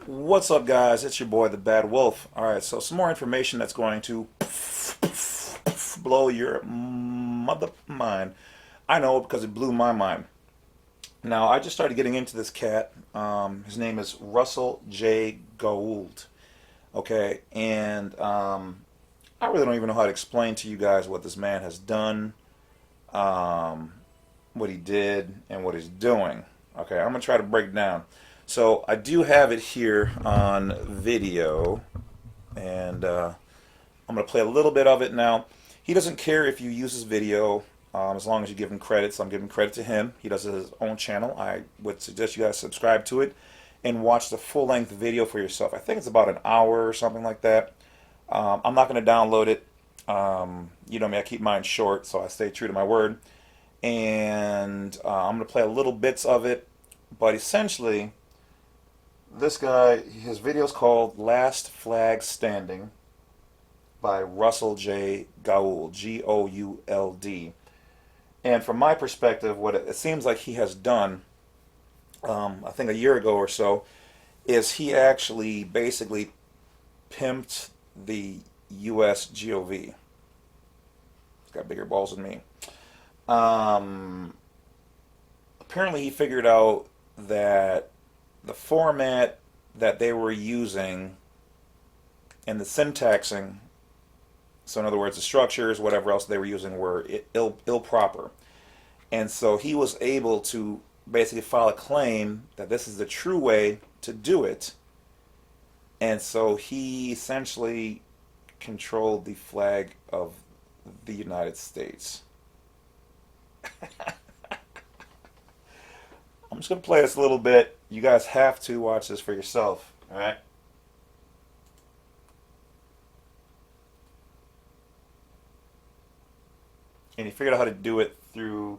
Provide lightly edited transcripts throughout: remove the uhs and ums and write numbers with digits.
What's up, guys? It's your boy, the Bad Wolf. Alright, so some more information that's going to blow your mother mind. I know because it blew my mind. Now, I just started getting into this cat. His name is Russell J. Gould. Okay, and I really don't even know how to explain to you guys what this man has done, what he did, and what he's doing. Okay, I'm going to try to break it down. So I do have it here on video, and I'm going to play a little bit of it now. He doesn't care if you use his video as long as you give him credit. So I'm giving credit to him. He does his own channel. I would suggest you guys subscribe to it and watch the full-length video for yourself. I think it's about an hour or something like that. I'm not going to download it. You know me, I keep mine short, so I stay true to my word. And I'm going to play a little bits of it, but essentially, this guy, his video is called Last Flag Standing by Russell J. Gould, G-O-U-L-D. And from my perspective, what it seems like he has done, I think a year ago or so, is he actually basically pimped the U.S. GOV. He's got bigger balls than me. Apparently he figured out that the format that they were using and the syntaxing, so in other words the structures, whatever else they were using, were ill-proper. And so he was able to basically file a claim that this is the true way to do it. And so he essentially controlled the flag of the United States. I'm just going to play this a little bit. You guys have to watch this for yourself, all right? And he figured out how to do it through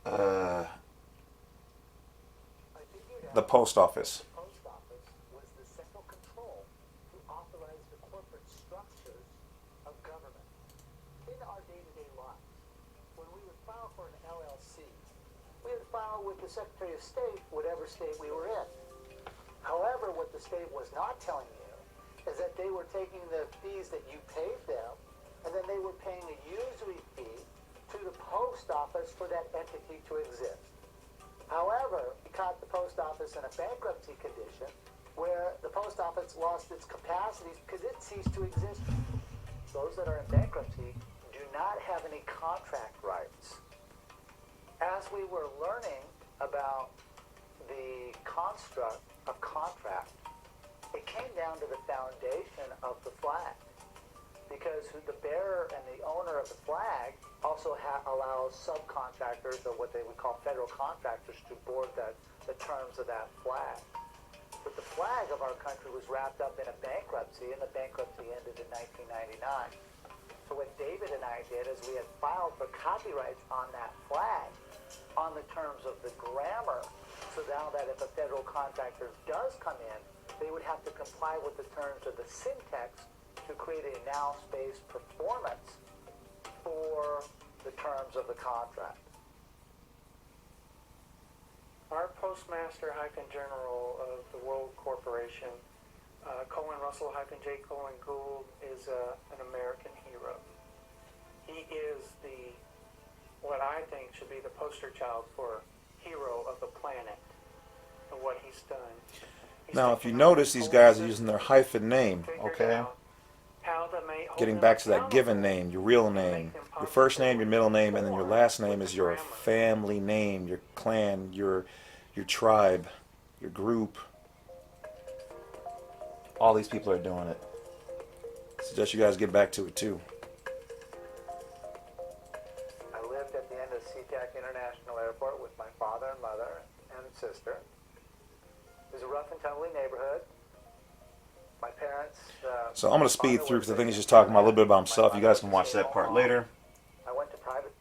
the post office. The post office was the central control to authorize the corporate structures of government in our day-to-day lives. When we would file for an LLC, we would file with the Secretary of State, whatever state we were in. However, what the state was not telling you is that they were taking the fees that you paid them, and then they were paying a usury fee to the post office for that entity to exist. However, we caught the post office in a bankruptcy condition where the post office lost its capacities because it ceased to exist. Those that are in bankruptcy do not have any contract rights. As we were learning about the construct of contract, it came down to the foundation of the flag. Because the bearer and the owner of the flag also allows subcontractors, or what they would call federal contractors, to board the terms of that flag. But the flag of our country was wrapped up in a bankruptcy, and the bankruptcy ended in 1999. So what David and I did is we had filed for copyrights on that flag on the terms of the grammar, so now that if a federal contractor does come in, they would have to comply with the terms of the syntax to create a now-space performance for the terms of the contract. Our Postmaster-General of the World Corporation, Russell-J. Gould, is an American hero. He is what I think should be the poster child for hero of the planet and what he's done. Now, if you notice, these guys are using their hyphen name, okay? Getting back to that given name, your real name, your first name, your middle name, and then your last name is your family name, your clan, your tribe, your group. All these people are doing it. I suggest you guys get back to it too. I lived at the end of SeaTac International Airport with my father and mother and sister. It was a rough and tumbly neighborhood. My parents... So I'm going to speed through because I think he's just talking about a little bit about himself. You guys can watch that part later. I went to private...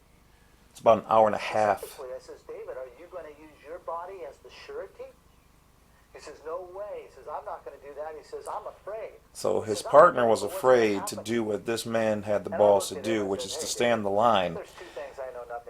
It's about an hour and a half. I says, David, are you going to use your body as the surety? He says, no way. He says, I'm not going to do that. He says, I'm afraid. So his partner was afraid to do what this man had the balls to do, which is to stand the line.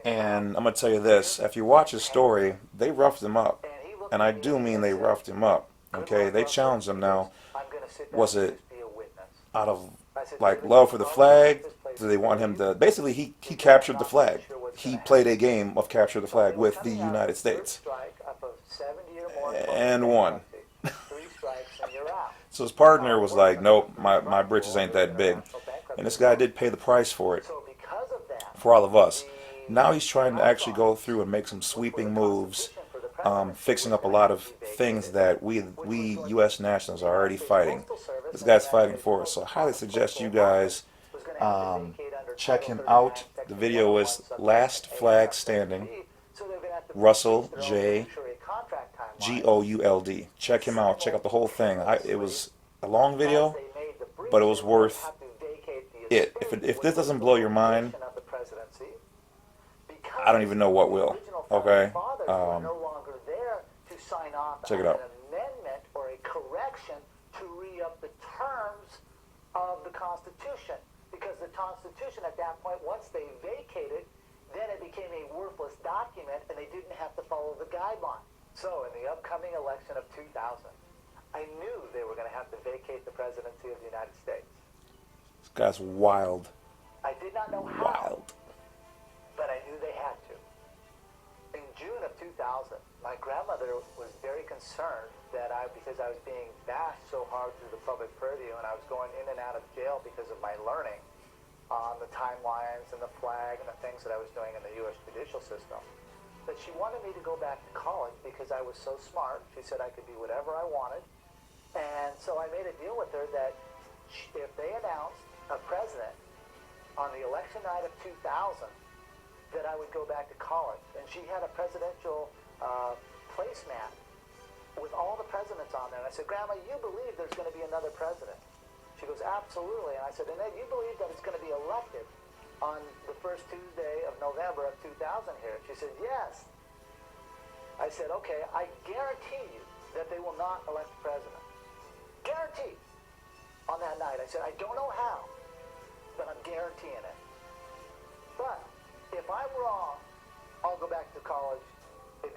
And I'm going to tell you this. If you watch his story, they roughed him up. And I do mean they roughed him up. Okay, they challenged him now. I'm going to sit Was down and it just be a witness. out of I said, like David, love for the I'll flag? this place Do they want him for you. to? Basically, he Because captured I'm the not flag. really sure what's He gonna played a happen. game of capture the So flag they were with the coming out of United the third States, strike up a 70 or more and won. 3 strikes and you're out. So his partner was We're like, gonna "Nope, go my strike britches rule ain't under that big." international And bankruptcy this guy law. did pay the price for it, So because of that, for all of us. the Now he's trying to actually go guidelines through and make some for the sweeping moves, Constitution for the presidency fixing was up a gonna lot have of to be things vacated, that which was we going U.S. nationals the are United already States fighting. Postal Service This and the guy's United fighting States for us. So Postal I highly Office, suggest you Postal Office, guys was gonna have to vacate under check Title him 39, out. The Section video 101, is subsection Last A, Flag subsection Standing. B, so they're gonna have to Russell fix their own J. fiduciary contract timeline. Gould. Check him out. Check out the whole thing. It was a long video, As they made the breach, but it was they were going to worth have to vacate the it. estate, If which this was doesn't the blow your mind, location of the presidency, I don't even know what the will. original Okay. founding fathers were no longer there to sign off Check on it out. an amendment or a correction to re-up the terms of the Constitution. Because the Constitution at that point, once they vacated, then it became a worthless document and they didn't have to follow the guidelines. So in the upcoming election of 2000, I knew they were going to have to vacate the presidency of the United States. This guy's wild. I did not know how, Wild. but I knew they had to. In June of 2000, my grandmother was very concerned that because I was being bashed so hard through the public purview and I was going in and out of jail because of my learning on the timelines and the flag and the things that I was doing in the U.S. judicial system, that she wanted me to go back to college because I was so smart. She said I could be whatever I wanted. And so I made a deal with her that if they announced a president on the election night of 2000, that I would go back to college. And she had a presidential placemat with all the presidents on there. And I said, Grandma, you believe there's going to be another president? She goes, absolutely. And I said, and then you believe that it's going to be elected on the first Tuesday of November of 2000 here? She said, yes. I said, okay, I guarantee you that they will not elect the president. Guaranteed. On that night, I said, I don't know how, but I'm guaranteeing it. But if I'm wrong, I'll go back to college in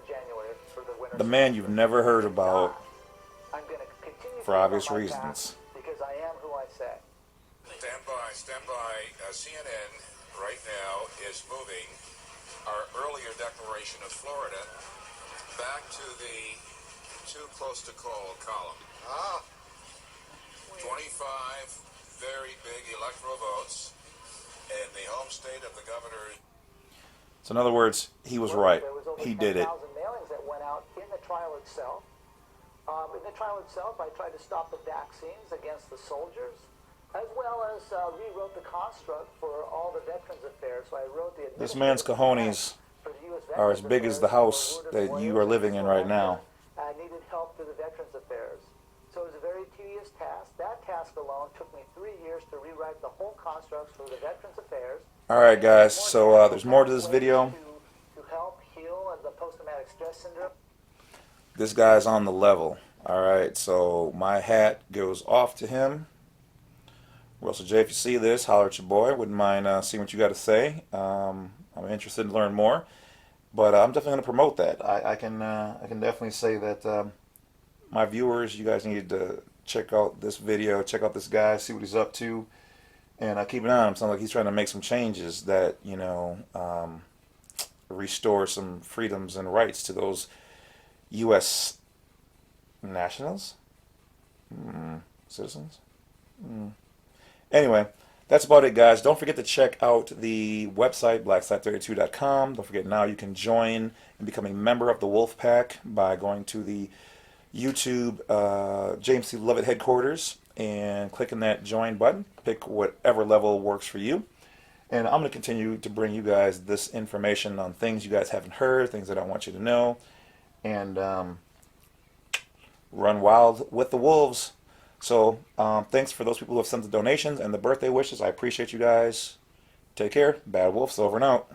January for the winter. The man you've never heard If about not, I'm going to continue for to obvious on my reasons. path because I am who I say. Stand by, stand by. CNN right now is moving our earlier declaration of Florida back to the too close to call column. 25 very big electoral votes in the home state of the governor. So in other words, he was right. There was over He did it. 10,000 mailings that went out in the trial itself. In the trial itself, I tried to stop the vaccines against the soldiers, as well as rewrote the construct for all the Veterans Affairs. So I wrote the This man's cojones are as big as the house that you are living in right now. I needed help through the Veterans Affairs. So it was a very tedious task. That task alone took me 3 years to rewrite the whole constructs for the Veterans Affairs. Alright guys, so there's more to this video. To help heal the post-traumatic stress syndrome. This guy's on the level. Alright, so my hat goes off to him. Russell J, if you see this, holler at your boy. Wouldn't mind seeing what you got to say. I'm interested to learn more. But I'm definitely going to promote that. I can definitely say that my viewers, you guys need to check out this video, check out this guy, see what he's up to, and keep an eye on him. Sounds like he's trying to make some changes that, you know, restore some freedoms and rights to those U.S. nationals? Citizens? Anyway, that's about it, guys. Don't forget to check out the website, blacksite32.com. Don't forget now you can join and become a member of the Wolf Pack by going to the YouTube James C. Lovett headquarters and clicking that join button. Pick whatever level works for you. And I'm going to continue to bring you guys this information on things you guys haven't heard, things that I want you to know, and run wild with the wolves. So thanks for those people who have sent the donations and the birthday wishes. I appreciate you guys. Take care. Bad Wolves over and out.